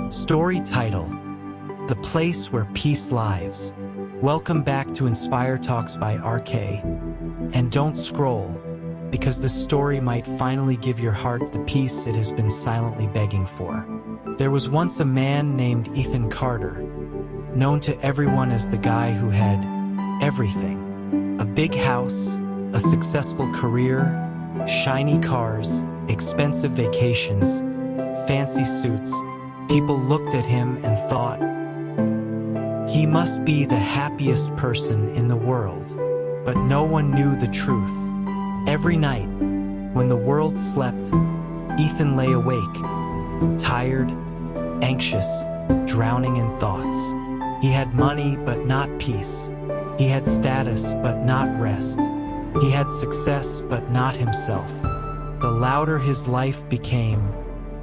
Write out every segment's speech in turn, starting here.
Story title: The Place Where Peace Lives. Welcome back to Inspire Talks by RK. And don't scroll, because this story might finally give your heart the peace it has been silently begging for. There was once a man named Ethan Carter, known to everyone as the guy who had everything. A big house, a successful career, shiny cars, expensive vacations, fancy suits. People looked at him and thought, he must be the happiest person in the world. But no one knew the truth. Every night, when the world slept, Ethan lay awake, tired, anxious, drowning in thoughts. He had money but not peace. He had status but not rest. He had success but not himself. The louder his life became,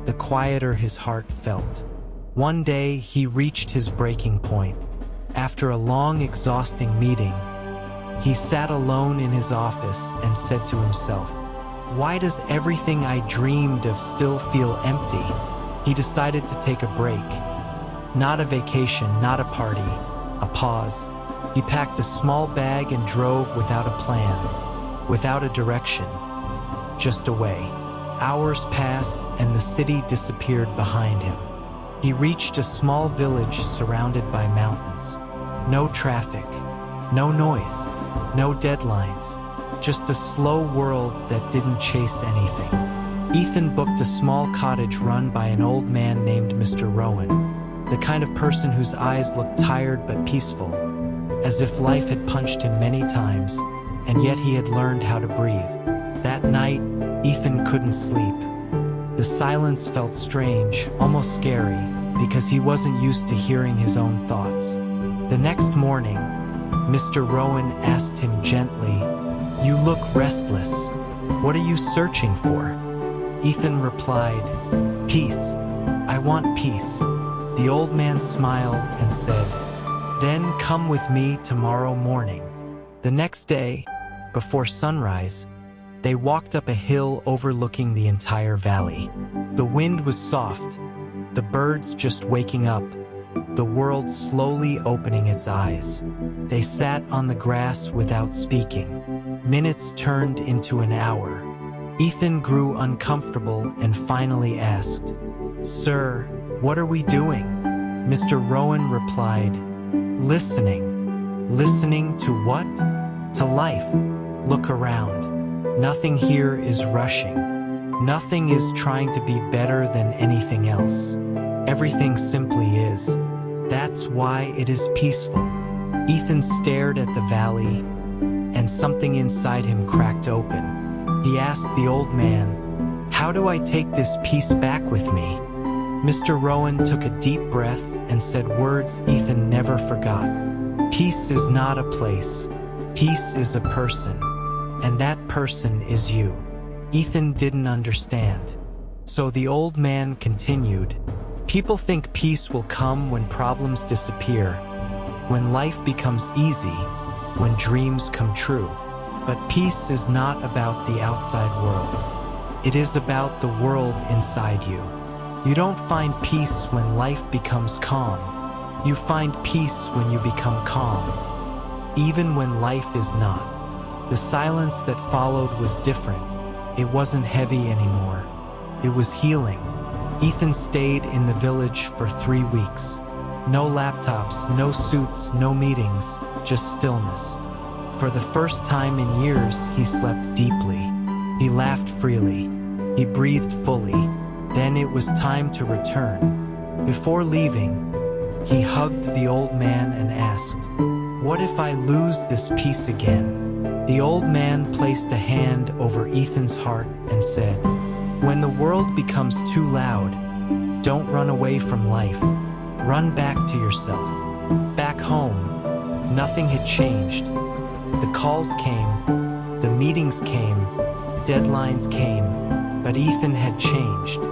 the quieter his heart felt. One day, he reached his breaking point. After a long, exhausting meeting, he sat alone in his office and said to himself, "Why does everything I dreamed of still feel empty?" He decided to take a break. Not a vacation, not a party, a pause. He packed a small bag and drove without a plan, without a direction, just away. Hours passed and the city disappeared behind him. He reached a small village surrounded by mountains. No traffic, no noise, no deadlines, just a slow world that didn't chase anything. Ethan booked a small cottage run by an old man named Mr. Rowan, the kind of person whose eyes looked tired but peaceful, as if life had punched him many times, and yet he had learned how to breathe. That night, Ethan couldn't sleep. The silence felt strange, almost scary, because he wasn't used to hearing his own thoughts. The next morning, Mr. Rowan asked him gently, "You look restless. What are you searching for?" Ethan replied, "Peace. I want peace." The old man smiled and said, "Then come with me tomorrow morning." The next day, before sunrise, they walked up a hill overlooking the entire valley. The wind was soft, the birds just waking up, the world slowly opening its eyes. They sat on the grass without speaking. Minutes turned into an hour. Ethan grew uncomfortable and finally asked, "Sir, what are we doing?" Mr. Rowan replied, "Listening." "Listening to what?" "To life. Look around. Nothing here is rushing. Nothing is trying to be better than anything else. Everything simply is. That's why it is peaceful." Ethan stared at the valley, and something inside him cracked open. He asked the old man, "How do I take this peace back with me?" Mr. Rowan took a deep breath and said words Ethan never forgot. "Peace is not a place. Peace is a person. And that person is you." Ethan didn't understand. So the old man continued, "People think peace will come when problems disappear, when life becomes easy, when dreams come true. But peace is not about the outside world. It is about the world inside you. You don't find peace when life becomes calm. You find peace when you become calm, even when life is not." The silence that followed was different. It wasn't heavy anymore. It was healing. Ethan stayed in the village for 3 weeks. No laptops, no suits, no meetings, just stillness. For the first time in years, he slept deeply. He laughed freely. He breathed fully. Then it was time to return. Before leaving, he hugged the old man and asked, "What if I lose this peace again?" The old man placed a hand over Ethan's heart and said, "When the world becomes too loud, don't run away from life. Run back to yourself." Back home, nothing had changed. The calls came, the meetings came, deadlines came, but Ethan had changed.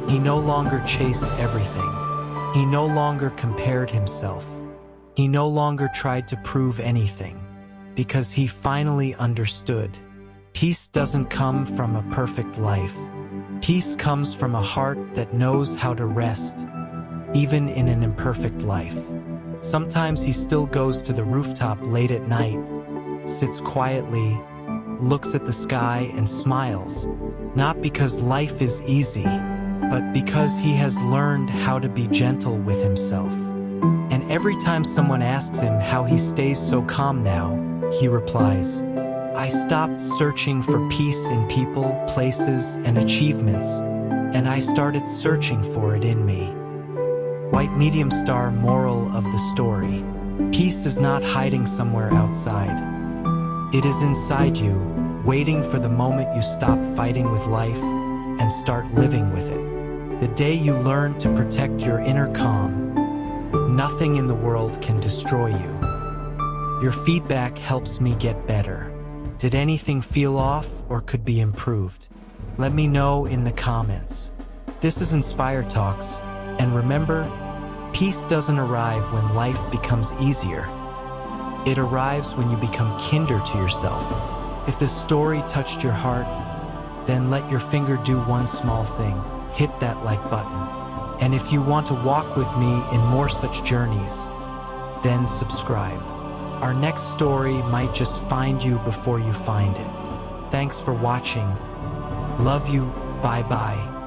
He no longer chased everything. He no longer compared himself. He no longer tried to prove anything. Because he finally understood. Peace doesn't come from a perfect life. Peace comes from a heart that knows how to rest even in an imperfect life. Sometimes he still goes to the rooftop late at night, sits quietly, looks at the sky and smiles, not because life is easy, but because he has learned how to be gentle with himself. And every time someone asks him how he stays so calm now, he replies, "I stopped searching for peace in people, places, and achievements, and I started searching for it in me." White medium star moral of the story: peace is not hiding somewhere outside. It is inside you, waiting for the moment you stop fighting with life and start living with it. The day you learn to protect your inner calm, nothing in the world can destroy you. Your feedback helps me get better. Did anything feel off or could be improved? Let me know in the comments. This is Inspire Talks, and remember, peace doesn't arrive when life becomes easier. It arrives when you become kinder to yourself. If this story touched your heart, then let your finger do one small thing: hit that like button. And if you want to walk with me in more such journeys, then subscribe. Our next story might just find you before you find it. Thanks for watching. Love you. Bye-bye.